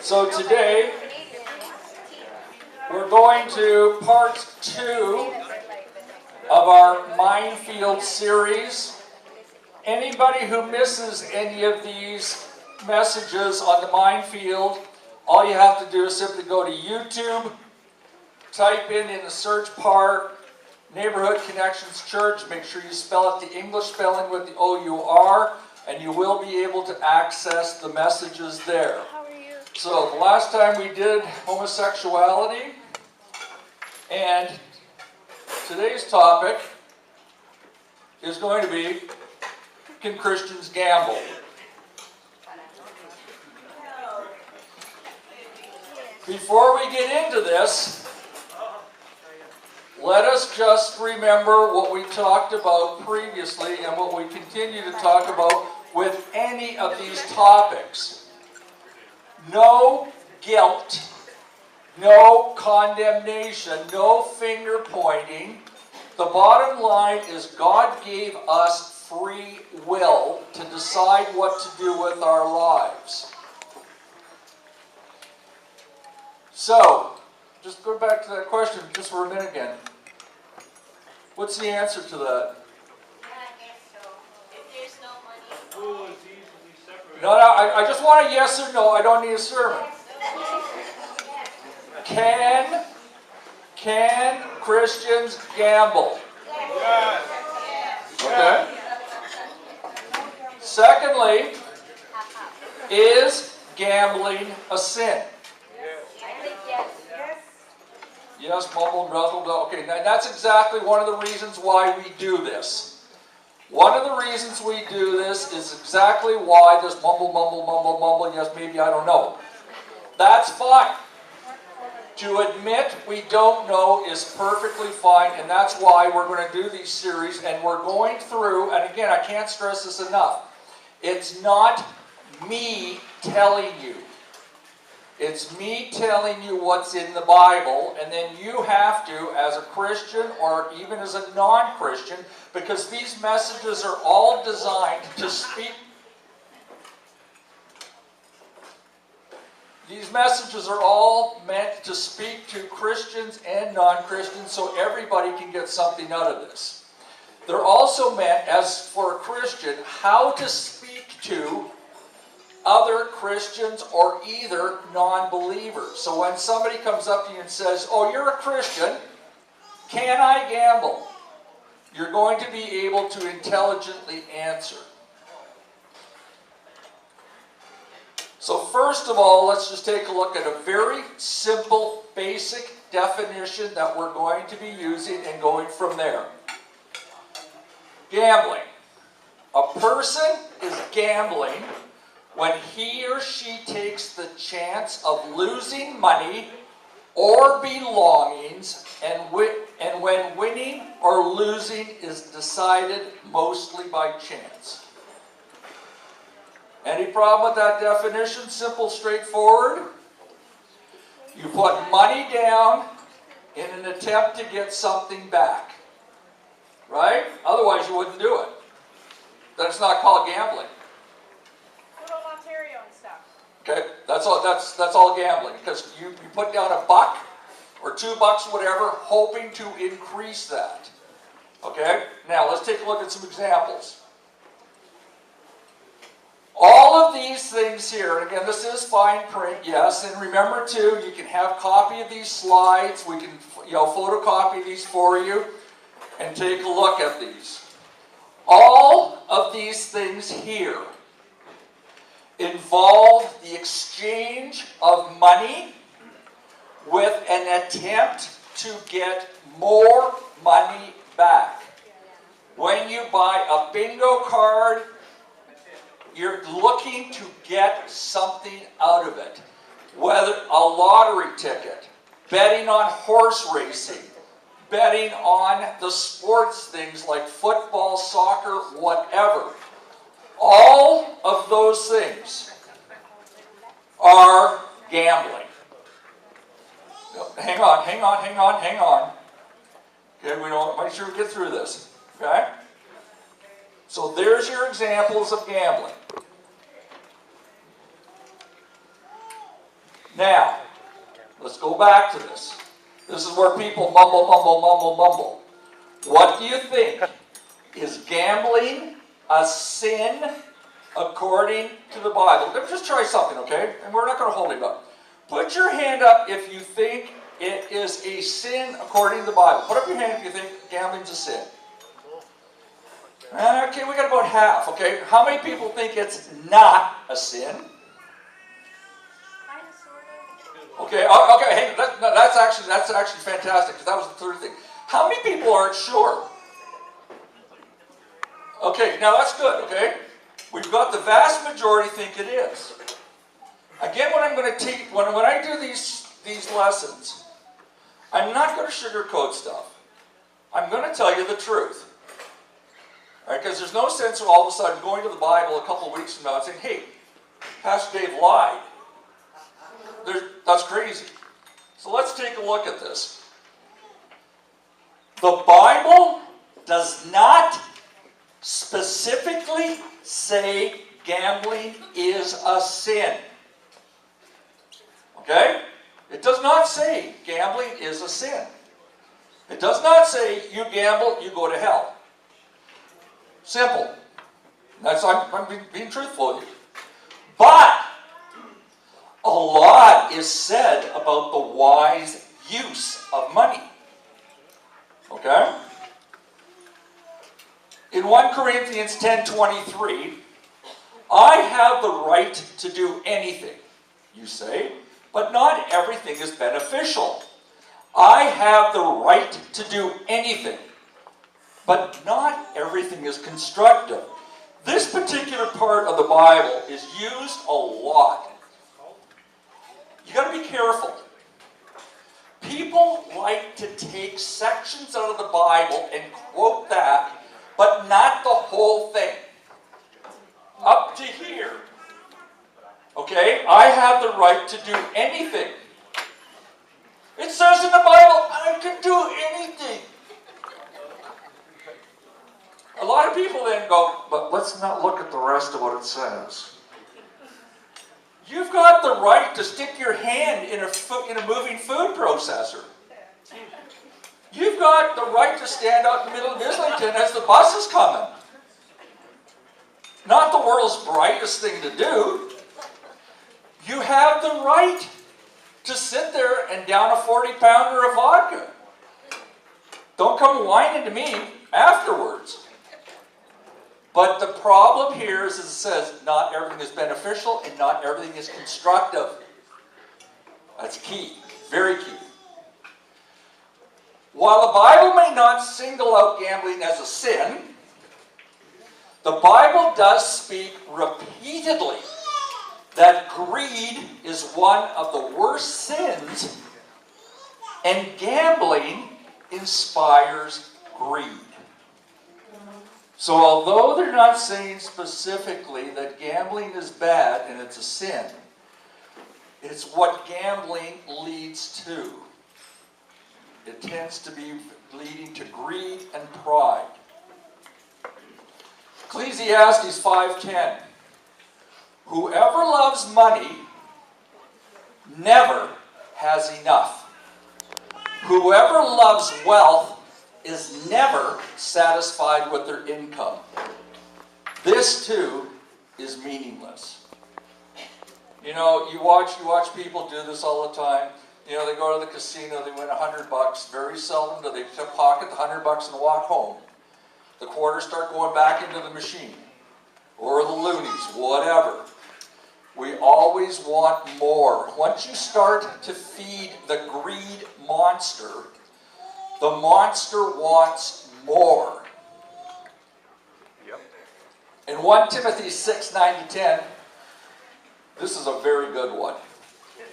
So today, we're going to part 2 of our Minefield series. Anybody who misses any of these messages on the Minefield, all you have to do is simply go to YouTube, type in the search bar, Neighborhood Connections Church, make sure you spell it the English spelling with the O-U-R, and you will be able to access the messages there. So the last time we did homosexuality, and today's topic is going to be, can Christians gamble? Before we get into this, let us just remember what we talked about previously and what we continue to talk about with any of these topics. No guilt, no condemnation, no finger pointing. The bottom line is God gave us free will to decide what to do with our lives. So, just go back to that question just for a minute again. What's the answer to that? I guess so. If there's no money. No, I just want a yes or no. I don't need a sermon. Can Christians gamble? Okay. Secondly, is gambling a sin? I think yes. Yes, mumble and ruzzle. Okay, now that's exactly one of the reasons why we do this. One of the reasons we do this is exactly why this mumble, mumble, mumble, mumble, yes, maybe, I don't know. That's fine. To admit we don't know is perfectly fine, and that's why we're going to do these series, and we're going through, and again, I can't stress this enough, it's not me telling you. It's me telling you what's in the Bible, and then you have to, as a Christian or even as a non-Christian, because these messages are all designed to speak. These messages are all meant to speak to Christians and non-Christians so everybody can get something out of this. They're also meant, as for a Christian, how to speak to other Christians or either non-believers. So when somebody comes up to you and says, "Oh, you're a Christian, can I gamble?" You're going to be able to intelligently answer. So first of all, let's just take a look at a very simple, basic definition that we're going to be using and going from there. Gambling. A person is gambling when he or she takes the chance of losing money or belongings, and when winning or losing is decided mostly by chance. Any problem with that definition? Simple, straightforward. You put money down in an attempt to get something back. Right? Otherwise you wouldn't do it. That's not called gambling. Okay, that's all gambling, because you put down $1 or $2, whatever, hoping to increase that. Okay, now let's take a look at some examples. All of these things here, and again, this is fine print, yes, and remember too, you can have a copy of these slides. We can, photocopy these for you and take a look at these. All of these things here involve the exchange of money with an attempt to get more money back. When you buy a bingo card, you're looking to get something out of it. Whether a lottery ticket, betting on horse racing, betting on the sports things like football, soccer, whatever. All of those things are gambling. Hang on. Okay, make sure we get through this. Okay? So there's your examples of gambling. Now, let's go back to this. This is where people mumble, mumble, mumble, mumble. What do you think? Is gambling a sin according to the Bible? Let me just try something, okay? And we're not going to hold it up. Put your hand up if you think it is a sin according to the Bible. Put up your hand if you think gambling's a sin. Okay, we got about half, okay? How many people think it's not a sin? Okay, okay, hey, that's actually fantastic, because that was the third thing. How many people aren't sure? Okay, now that's good, okay? We've got the vast majority think it is. Again, what I'm going to teach, when I do these lessons, I'm not going to sugarcoat stuff. I'm going to tell you the truth. All right, because there's no sense of all of a sudden going to the Bible a couple of weeks from now and saying, hey, Pastor Dave lied. That's crazy. So let's take a look at this. The Bible does not specifically say gambling is a sin. Okay? It does not say gambling is a sin. It does not say you gamble, you go to hell. Simple. I'm being truthful with you. But a lot is said about the wise use of money. Okay? In 1 Corinthians 10:23, I have the right to do anything, you say, but not everything is beneficial. I have the right to do anything, but not everything is constructive. This particular part of the Bible is used a lot. You got to be careful. People like to take sections out of the Bible and quote that, but not the whole thing. Up to here. Okay? I have the right to do anything. It says in the Bible, I can do anything. A lot of people then go, but let's not look at the rest of what it says. You've got the right to stick your hand in a moving food processor. You've got the right to stand out in the middle of Islington as the bus is coming. Not the world's brightest thing to do. You have the right to sit there and down a 40-pounder of vodka. Don't come whining to me afterwards. But the problem here is it says not everything is beneficial and not everything is constructive. That's key, very key. While the Bible may not single out gambling as a sin, the Bible does speak repeatedly that greed is one of the worst sins, and gambling inspires greed. So although they're not saying specifically that gambling is bad and it's a sin, it's what gambling leads to. It tends to be leading to greed and pride. Ecclesiastes 5:10. Whoever loves money never has enough. Whoever loves wealth is never satisfied with their income. This too is meaningless. You know, you watch people do this all the time. You know, they go to the casino, they win $100. Very seldom do they pocket the $100 and walk home. The quarters start going back into the machine, or the loonies, whatever. We always want more. Once you start to feed the greed monster, the monster wants more. Yep. In 1 Timothy 6:9-10, this is a very good one.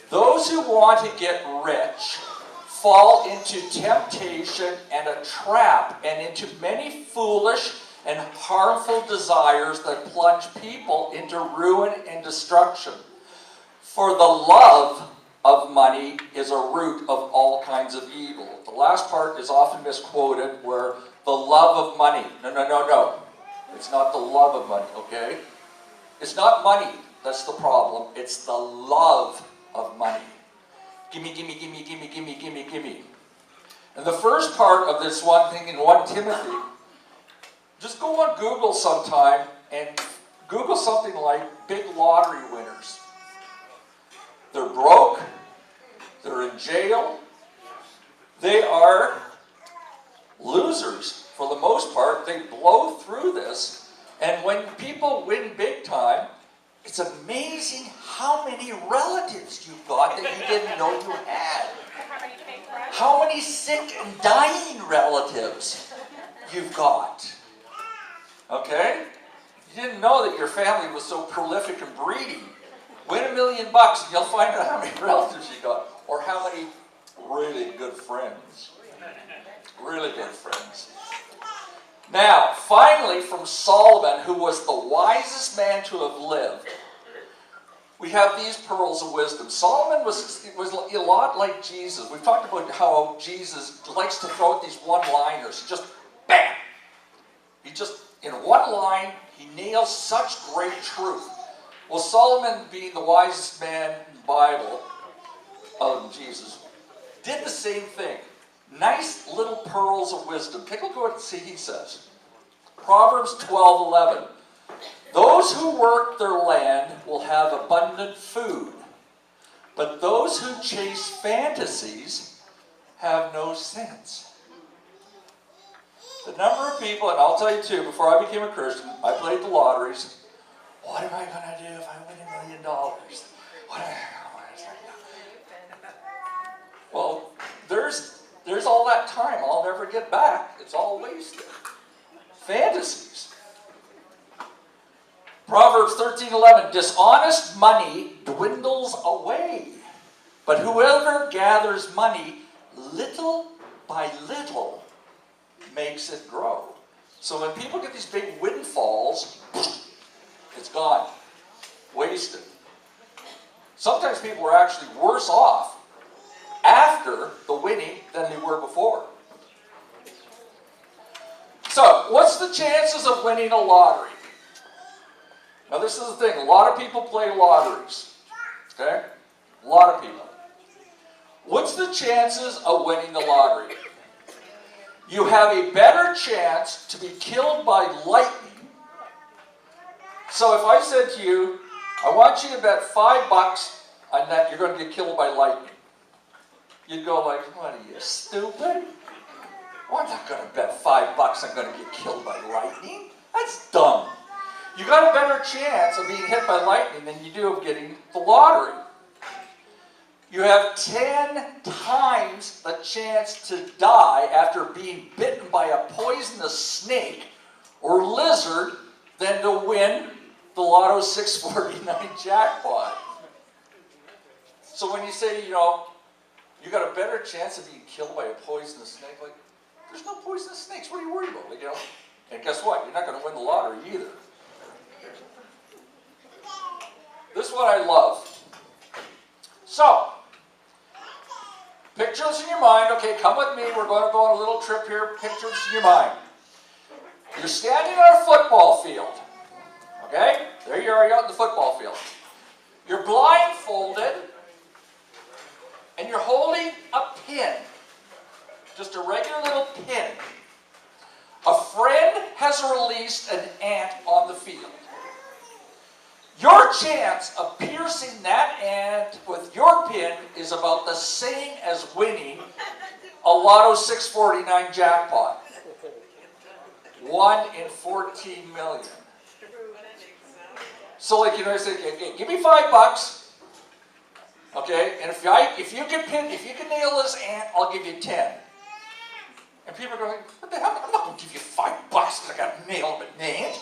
Those who want to get rich fall into temptation and a trap and into many foolish and harmful desires that plunge people into ruin and destruction. For the love of money is a root of all kinds of evil. The last part is often misquoted, where the love of money. No. It's not the love of money, okay? It's not money that's the problem. It's the love of money. Gimme, gimme, gimme, gimme, gimme, gimme, gimme. And the first part of this one thing in 1 Timothy, just go on Google sometime and Google something like big lottery winners. They're broke. They're in jail. They are losers for the most part. They blow through this. And when people win big time, it's amazing how many relatives you've got that you didn't know you had. How many sick and dying relatives you've got. Okay? You didn't know that your family was so prolific and breeding. Win $1 million and you'll find out how many relatives you got. Or how many really good friends. Really good friends. Now, finally, from Solomon, who was the wisest man to have lived, we have these pearls of wisdom. Solomon was a lot like Jesus. We've talked about how Jesus likes to throw out these one-liners. Just bam! He just, in one line, he nails such great truth. Well, Solomon, being the wisest man in the Bible, other than Jesus, did the same thing. Nice little pearls of wisdom. Take a look at what he says. Proverbs 12:11. Those who work their land will have abundant food, but those who chase fantasies have no sense. The number of people, and I'll tell you too, before I became a Christian, I played the lotteries. What am I going to do if I win $1 million? Well, there's all that time I'll never get back. It's all wasted. Fantasies. Proverbs 13:11, dishonest money dwindles away, but whoever gathers money little by little makes it grow. So when people get these big windfalls, it's gone. Wasted. Sometimes people are actually worse off after the winning than they were before. So, what's the chances of winning a lottery? Now this is the thing, a lot of people play lotteries. Okay? A lot of people. What's the chances of winning the lottery? You have a better chance to be killed by lightning. So if I said to you, I want you to bet $5 on that you're going to get killed by lightning. You'd go like, what are you, stupid? Well, I'm not going to bet $5 I'm going to get killed by lightning. That's dumb. You got a better chance of being hit by lightning than you do of getting the lottery. You have 10 times the chance to die after being bitten by a poisonous snake or lizard than to win the Lotto 649 jackpot. So when you say, you got a better chance of being killed by a poisonous snake, like, there's no poisonous snakes. What are you worried about? Like, And guess what? You're not going to win the lottery either. This one I love. So, picture this in your mind. Okay, come with me. We're going to go on a little trip here. Picture this in your mind. You're standing on a football field. Okay? There you are, you're out in the football field. You're blindfolded, and you're holding a pin. Just a regular little pin. A friend has released an ant on the field. Your chance of piercing that ant with your pin is about the same as winning a Lotto 649 jackpot. 1 in 14 million. So like, I say, okay, give me $5. Okay, and if you can nail this ant, I'll give you 10. And people are going, what the hell? I'm not going to give you $5 because I got to nail an ant.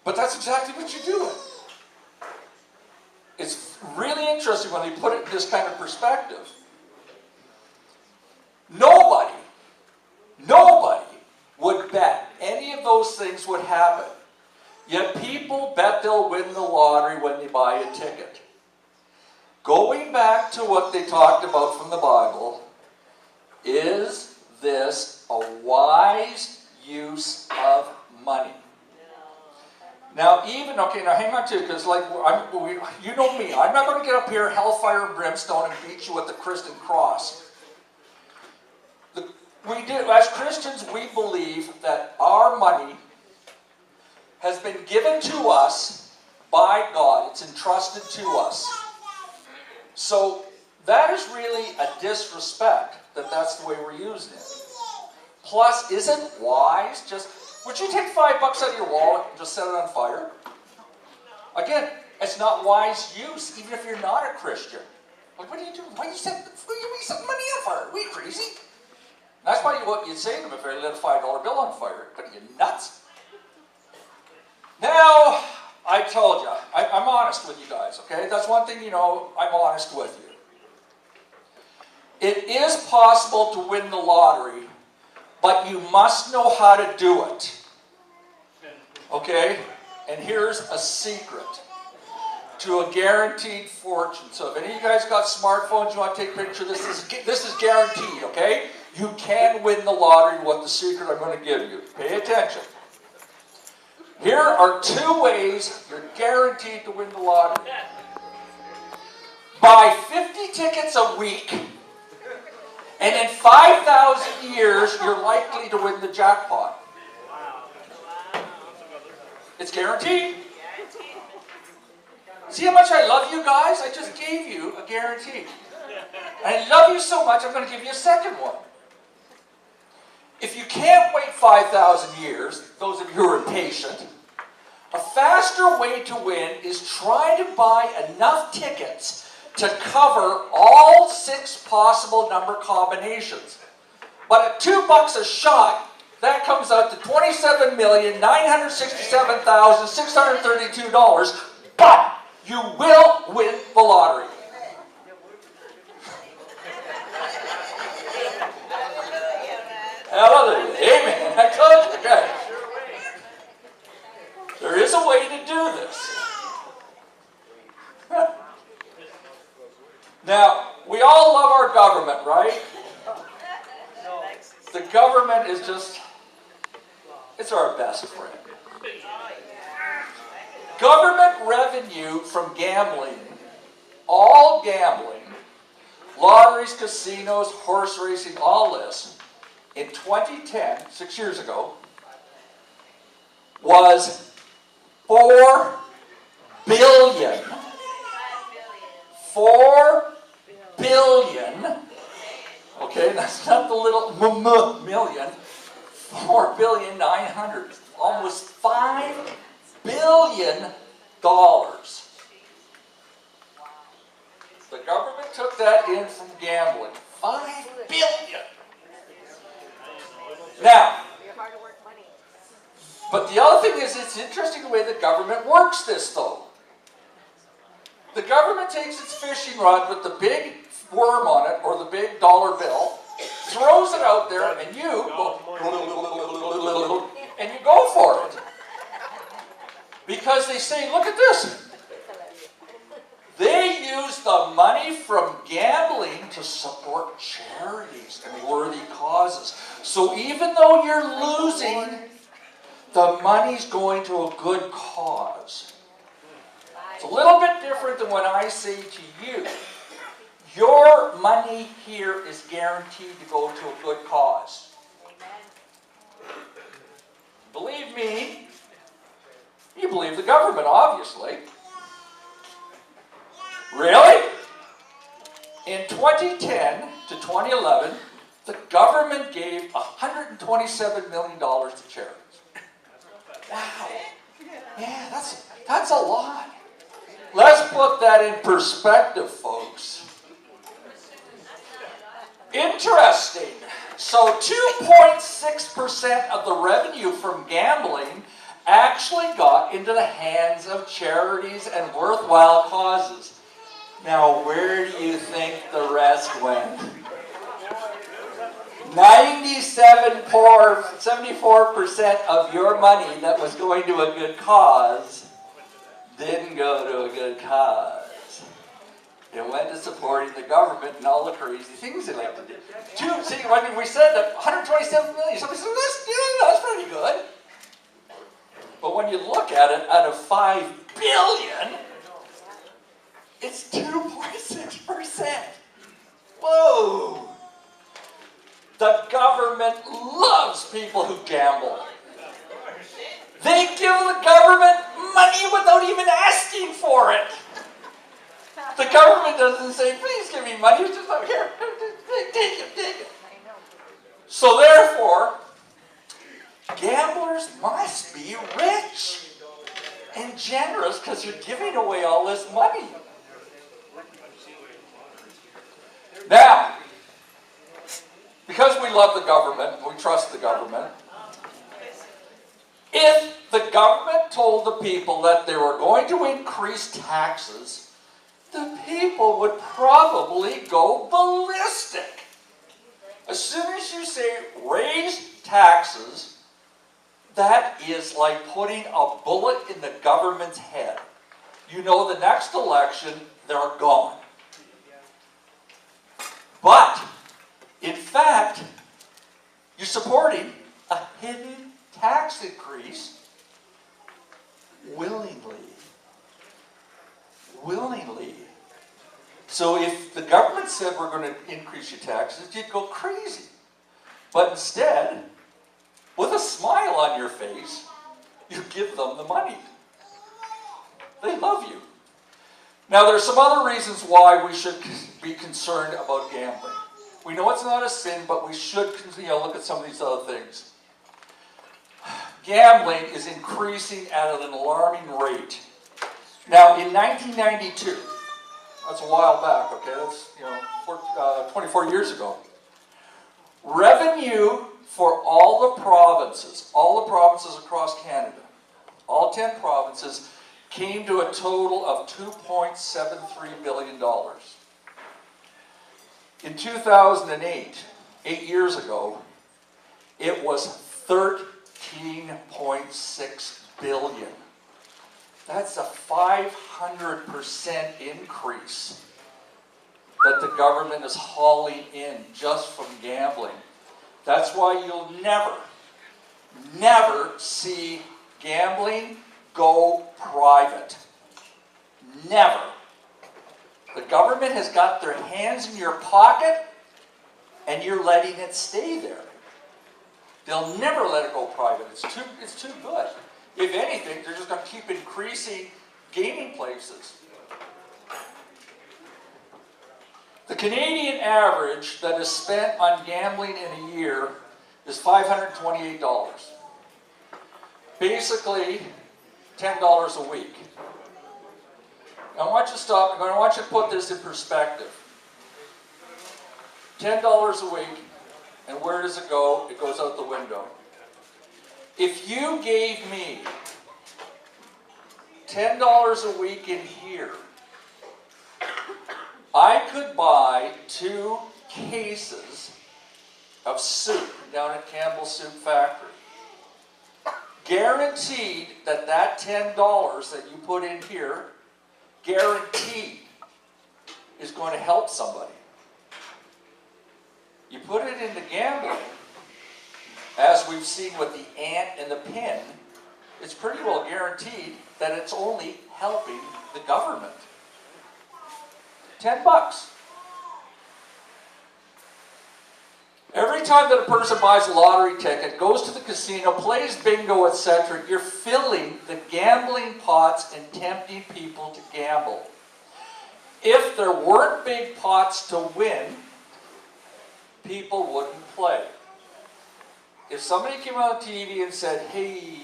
But that's exactly what you're doing. It's really interesting when they put it in this kind of perspective. Nobody would bet any of those things would happen. Yet people bet they'll win the lottery when they buy a ticket. Going back to what they talked about from the Bible, is this a wise use of money? Now even, okay, now hang on too, because like, you know me, I'm not going to get up here, hellfire and brimstone, and beat you with the Christian cross. We do, as Christians, we believe that our money has been given to us by God. It's entrusted to us. So that is really a disrespect that that's the way we're using it. Plus, isn't wise just, would you take $5 out of your wallet and just set it on fire? Again, it's not wise use, even if you're not a Christian. Like, what are you doing? Why are you setting money on fire? Are you crazy? That's why what you'd say to them if they lit a $5 bill on fire. What are you, nuts? Now, I told you, I'm honest with you guys, okay? That's one thing, you know, I'm honest with you. It is possible to win the lottery, but you must know how to do it. Okay? And here's a secret to a guaranteed fortune. So if any of you guys got smartphones, you want to take a picture, this is guaranteed, okay? You can win the lottery, what the secret I'm going to give you. Pay attention. Here are 2 ways you're guaranteed to win the lottery. Buy 50 tickets a week, and in 5,000 years, you're likely to win the jackpot. It's guaranteed. See how much I love you guys? I just gave you a guarantee. I love you so much, I'm going to give you a second one. If you can't wait 5,000 years, those of you who are impatient, a faster way to win is try to buy enough tickets to cover all 6 possible number combinations. But at $2 a shot, that comes out to $27,967,632, but you will win the lottery. Hallelujah. Amen. I told you. Okay. There is a way to do this. Now, we all love our government, right? The government is just, it's our best friend. Government revenue from gambling, all gambling, lotteries, casinos, horse racing, all this, in 2010, 6 years ago, was $4 billion. 4 billion. Okay, that's not the little million. 4,900,000,000. Almost $5 billion. The government took that in from gambling. $5 billion. Now, but the other thing is, it's interesting the way the government works this, though. The government takes its fishing rod with the big worm on it, or the big dollar bill, throws it out there, and you go, and you go for it. Because they say, look at this. They use the money from gambling to support charities and worthy causes. So even though you're losing, the money's going to a good cause. It's a little bit different than when I say to you, your money here is guaranteed to go to a good cause. Believe me, you believe the government, obviously. Really? In 2010 to 2011, the government gave $127 million to charities. Wow. Yeah, that's a lot. Let's put that in perspective, folks. Interesting. So 2.6% of the revenue from gambling actually got into the hands of charities and worthwhile causes. Now, where do you think the rest went? 74% of your money that was going to a good cause didn't go to a good cause. It went to supporting the government and all the crazy things they like to do. See, when we said that 127 million, somebody said, that's pretty good. But when you look at it, out of 5 billion, it's 2.6%. Whoa! The government loves people who gamble. They give the government money without even asking for it. The government doesn't say, please give me money. It's just like, here, take it. So therefore, gamblers must be rich and generous because you're giving away all this money. Now, because we love the government, we trust the government, if the government told the people that they were going to increase taxes, the people would probably go ballistic. As soon as you say raise taxes, that is like putting a bullet in the government's head. You know the next election, they're gone. But, in fact, you're supporting a hidden tax increase willingly. So if the government said we're going to increase your taxes, you'd go crazy. But instead, with a smile on your face, you give them the money. They love you. Now, there are some other reasons why we should be concerned about gambling. We know it's not a sin, but we should look at some of these other things. Gambling is increasing at an alarming rate. Now, in 1992, that's a while back, okay, that's 24 years ago, revenue for all the provinces across Canada, all 10 provinces, came to a total of $2.73 billion. In 2008, 8 years ago, it was $13.6 billion. That's a 500% increase that the government is hauling in just from gambling. That's why you'll never see gambling go private. Never. The government has got their hands in your pocket and you're letting it stay there. They'll never let it go private. It's too good. If anything, they're just going to keep increasing gaming places. The Canadian average that is spent on gambling in a year is $528. Basically, $10 a week. Now, I want you to stop. I want you to put this in perspective. $10 a week, and where does it go? It goes out the window. If you gave me $10 a week in here, I could buy 2 cases of soup down at Campbell's Soup Factory. Guaranteed that $10 that you put in here, guaranteed, is going to help somebody. You put it into gambling, as we've seen with the ant and the pin, it's pretty well guaranteed that it's only helping the government. $10. Every time that a person buys a lottery ticket, goes to the casino, plays bingo, etc., you're filling the gambling pots and tempting people to gamble. If there weren't big pots to win, people wouldn't play. If somebody came on TV and said, hey,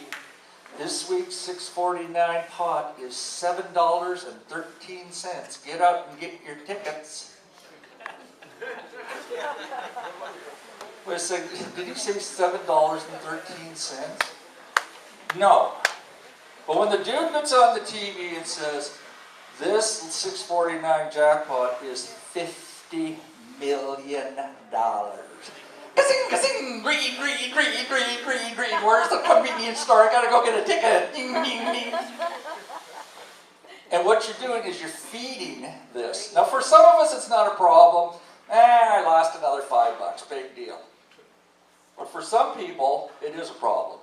this week's 649 pot is $7.13. Get out and get your tickets. Wait a second, did he say $7.13? No. But when the dude gets on the TV and says, this 649 jackpot is $50 million. Ka-sing, ka-sing, green, green, green, green, green, green. Where's the convenience store? I gotta go get a ticket. Ding, ding, ding. And what you're doing is you're feeding this. Now for some of us it's not a problem. I lost another $5, big deal. But for some people, it is a problem.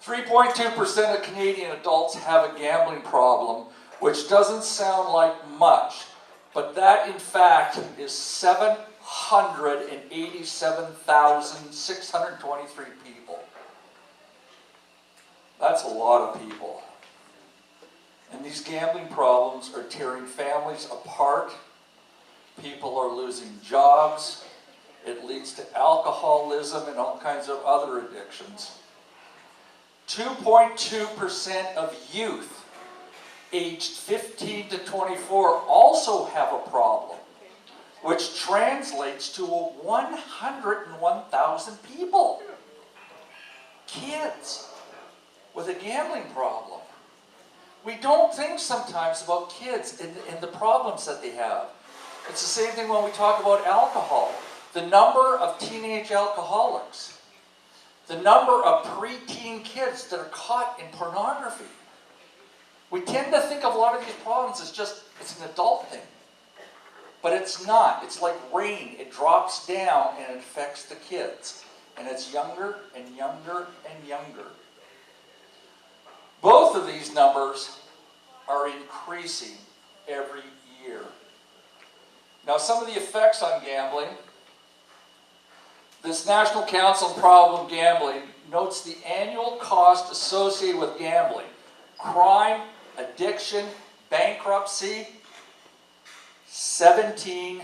3.2% of Canadian adults have a gambling problem, which doesn't sound like much, but that in fact is 787,623 people. That's a lot of people. And these gambling problems are tearing families apart. People are losing jobs. It leads to alcoholism and all kinds of other addictions. 2.2% of youth aged 15 to 24 also have a problem, which translates to 101,000 people. Kids with a gambling problem. We don't think sometimes about kids and the problems that they have. It's the same thing when we talk about alcohol. The number of teenage alcoholics, the number of preteen kids that are caught in pornography. We tend to think of a lot of these problems as just, it's an adult thing. But it's not. It's like rain. It drops down and it affects the kids. And it's younger and younger and younger. Both of these numbers are increasing every year. Now, some of the effects on gambling. This National Council on Problem Gambling notes the annual cost associated with gambling. Crime, addiction, bankruptcy, $17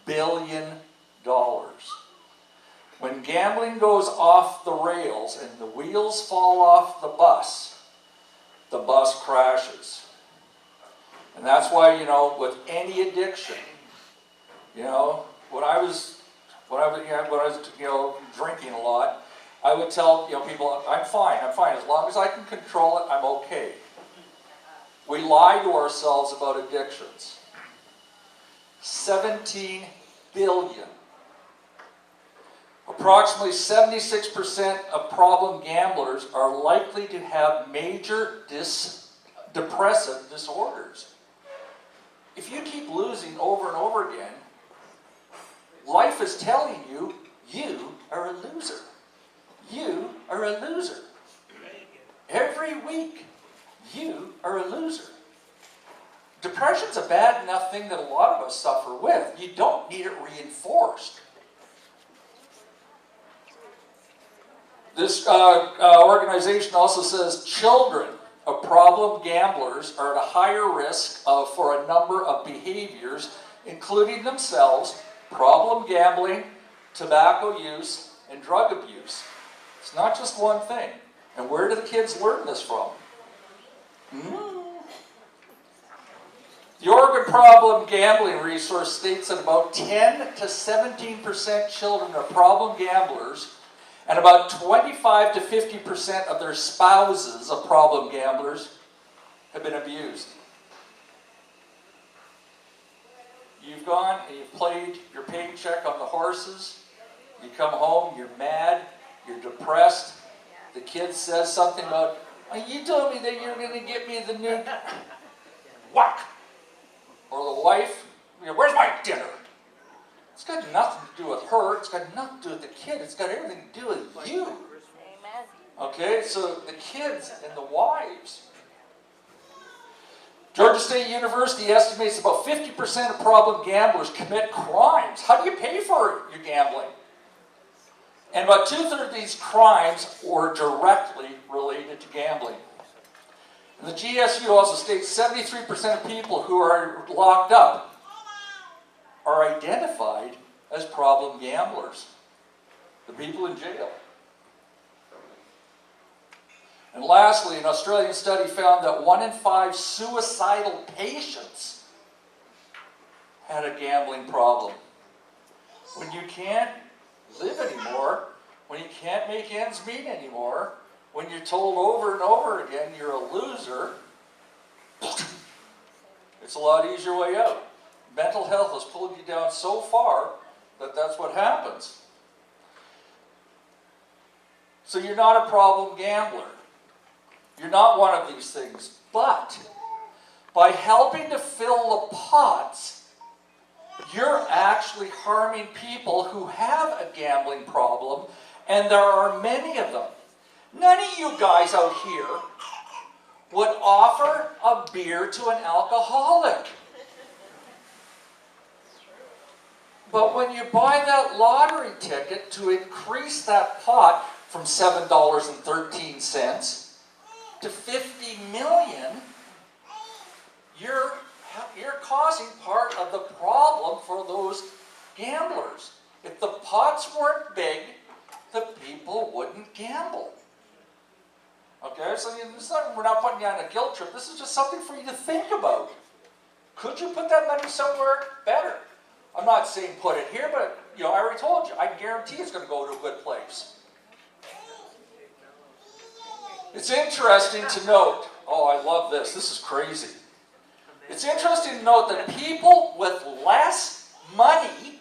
billion. When gambling goes off the rails and the wheels fall off the bus crashes. And that's why, with any addiction, when I was drinking a lot, I would tell people, I'm fine. As long as I can control it, I'm okay. We lie to ourselves about addictions. 17 billion. Approximately 76% of problem gamblers are likely to have major depressive disorders. If you keep losing over and over again, life is telling you, you are a loser. You are a loser. Every week, you are a loser. Depression's a bad enough thing that a lot of us suffer with. You don't need it reinforced. This organization also says children of problem gamblers are at a higher risk for a number of behaviors, including themselves, problem gambling, tobacco use, and drug abuse. It's not just one thing. And where do the kids learn this from? The Oregon Problem Gambling Resource states that about 10 to 17% children are problem gamblers, and about 25 to 50% of their spouses of problem gamblers have been abused. You've gone and you've played your paycheck on the horses. You come home, you're mad, you're depressed. The kid says something about, oh, you told me that you were going to get me the new whack. Or the wife, where's my dinner? It's got nothing to do with her. It's got nothing to do with the kid. It's got everything to do with you. Amen. Okay, so the kids and the wives. Georgia State University estimates about 50% of problem gamblers commit crimes. How do you pay for your gambling? And about 2/3 of these crimes were directly related to gambling. And the GSU also states 73% of people who are locked up are identified as problem gamblers. The people in jail. And lastly, an Australian study found that 1 in 5 suicidal patients had a gambling problem. When you can't live anymore, when you can't make ends meet anymore, when you're told over and over again you're a loser, it's a lot easier way out. Mental health has pulled you down so far that that's what happens. So you're not a problem gambler. You're not one of these things. But by helping to fill the pots, you're actually harming people who have a gambling problem, and there are many of them. None of you guys out here would offer a beer to an alcoholic. But when you buy that lottery ticket to increase that pot from $7.13 to $50 million, you're causing part of the problem for those gamblers. If the pots weren't big, the people wouldn't gamble. Okay, so we're not putting you on a guilt trip. This is just something for you to think about. Could you put that money somewhere better? I'm not saying put it here, but I already told you, I guarantee it's going to go to a good place. It's interesting to note, oh, I love this. This is crazy. It's interesting to note that people with less money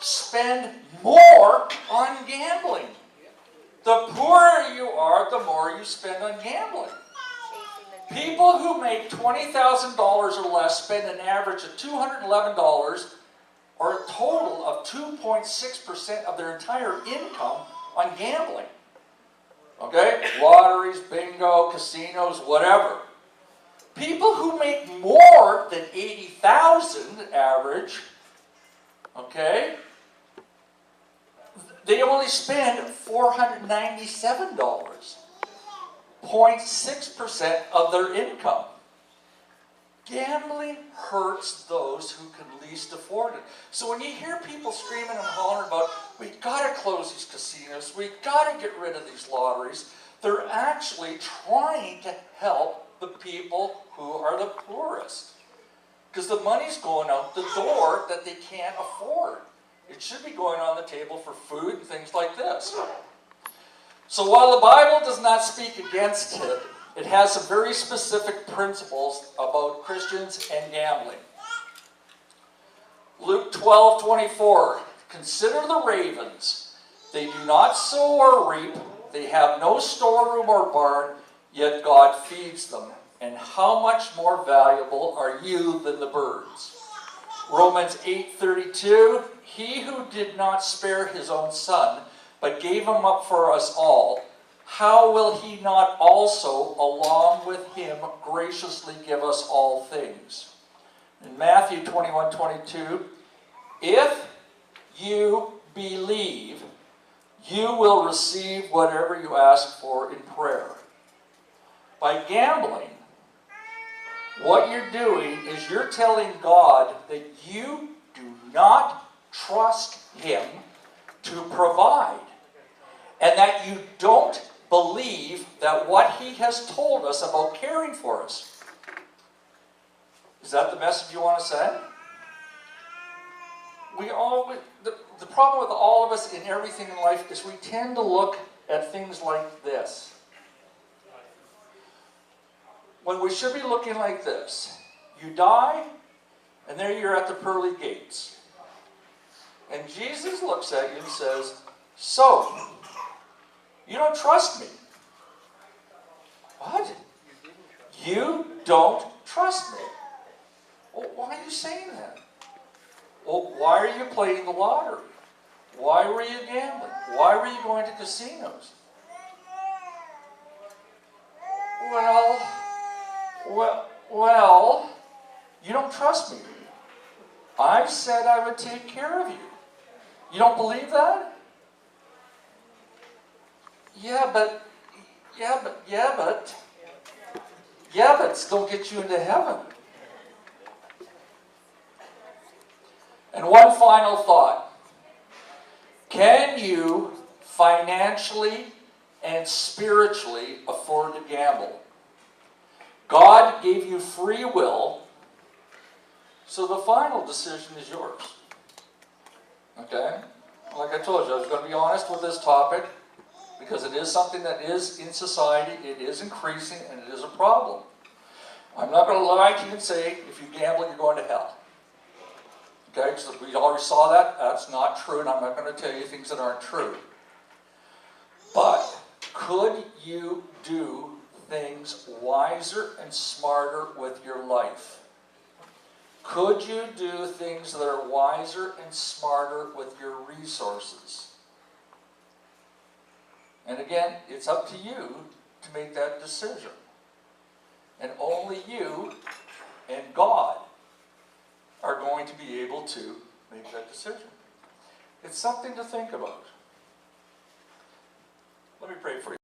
spend more on gambling. The poorer you are, the more you spend on gambling. People who make $20,000 or less spend an average of $211, or a total of 2.6% of their entire income on gambling. Okay? Lotteries, bingo, casinos, whatever. People who make more than $80,000 average, okay, they only spend $497, 0.6% of their income. Gambling hurts those who can least afford it. So when you hear people screaming and hollering about, we've got to close these casinos, we've got to get rid of these lotteries, they're actually trying to help the people who are the poorest. Because the money's going out the door that they can't afford. It should be going on the table for food and things like this. So while the Bible does not speak against it, it has some very specific principles about Christians and gambling. Luke 12:24, consider the ravens. They do not sow or reap. They have no storeroom or barn, yet God feeds them. And how much more valuable are you than the birds? Romans 8:32, he who did not spare his own son, but gave him up for us all, how will he not also, along with him, graciously give us all things? In Matthew 21:22, if you believe, you will receive whatever you ask for in prayer. By gambling, what you're doing is you're telling God that you do not trust him to provide, and that you don't believe that what he has told us about caring for us. Is that the message you want to send? The problem with all of us in everything in life is we tend to look at things like this, when we should be looking like this. You die, and there you're at the pearly gates. And Jesus looks at you and says, so, you don't trust me. What? You don't trust me. Well, why are you saying that? Well, why are you playing the lottery? Why were you gambling? Why were you going to casinos? Well, you don't trust me. I said I would take care of you. You don't believe that? Yeah, but don't get you into heaven. And one final thought. Can you financially and spiritually afford to gamble? God gave you free will, so the final decision is yours. Okay? Like I told you, I was going to be honest with this topic, because it is something that is in society, it is increasing, and it is a problem. I'm not going to lie to you and say, if you gamble, you're going to hell. Okay, so we already saw that. That's not true, and I'm not going to tell you things that aren't true. But could you do things wiser and smarter with your life? Could you do things that are wiser and smarter with your resources? And again, it's up to you to make that decision. And only you and God are going to be able to make that decision. It's something to think about.